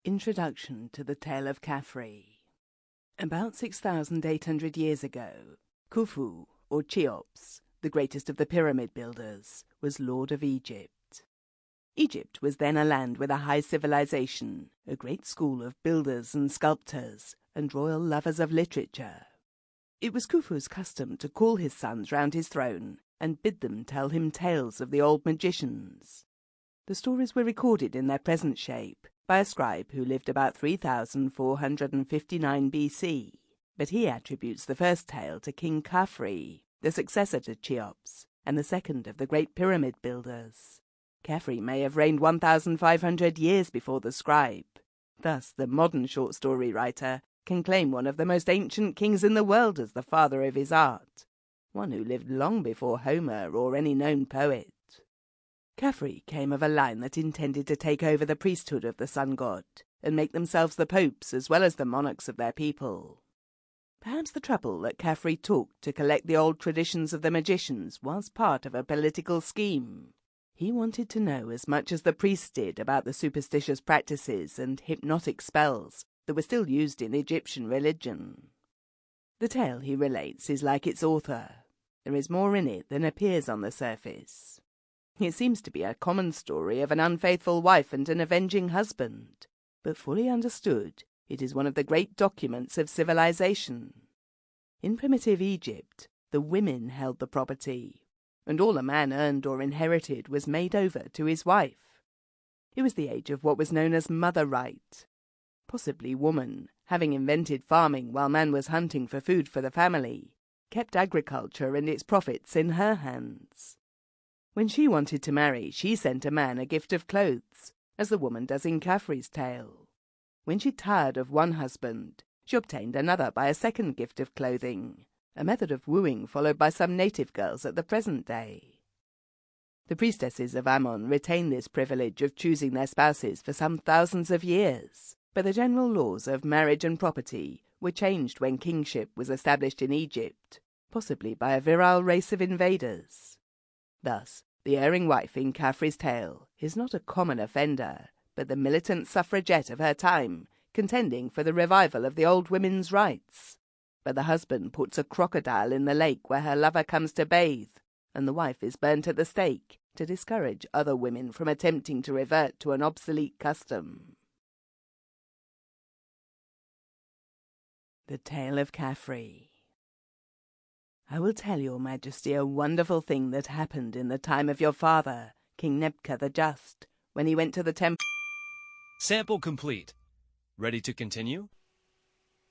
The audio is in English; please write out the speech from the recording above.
Introduction to the Tale of Cathy. About 6,800 years ago, Khufu, or Cheops, the greatest of the pyramid builders, was lord of Egypt. Egypt was then a land with a high civilization, a great school of builders and sculptors, and royal lovers of literature. It was Khufu's custom to call his sons round his throne and bid them tell him tales of the old magicians. The stories were recorded in their present shape by a scribe who lived about 3,459 BC, but he attributes the first tale to King Khafre, the successor to Cheops, and the second of the great pyramid builders. Khafre may have reigned 1,500 years before the scribe. Thus, the modern short story writer can claim one of the most ancient kings in the world as the father of his art, one who lived long before Homer or any known poet. Khafre came of a line that intended to take over the priesthood of the sun god and make themselves the popes as well as the monarchs of their people. Perhaps the trouble that Khafre took to collect the old traditions of the magicians was part of a political scheme. He wanted to know as much as the priests did about the superstitious practices and hypnotic spells that were still used in Egyptian religion. The tale he relates is like its author. There is more in it than appears on the surface. It seems to be a common story of an unfaithful wife and an avenging husband, but fully understood, it is one of the great documents of civilization. In primitive Egypt, the women held the property, and all a man earned or inherited was made over to his wife. It was the age of what was known as mother right. Possibly woman, having invented farming while man was hunting for food for the family, kept agriculture and its profits in her hands. When she wanted to marry, she sent a man a gift of clothes, as the woman does in Khafre's tale. When she tired of one husband, she obtained another by a second gift of clothing, a method of wooing followed by some native girls at the present day. The priestesses of Ammon retained this privilege of choosing their spouses for some thousands of years, but the general laws of marriage and property were changed when kingship was established in Egypt, possibly by a virile race of invaders. Thus, the erring wife in Khafre's tale is not a common offender, but the militant suffragette of her time, contending for the revival of the old women's rights. But the husband puts a crocodile in the lake where her lover comes to bathe, and the wife is burnt at the stake to discourage other women from attempting to revert to an obsolete custom. The Tale of Cathy. I will tell your majesty a wonderful thing that happened in the time of your father, King Nebka the Just, when he went to the temple. Sample complete. Ready to continue?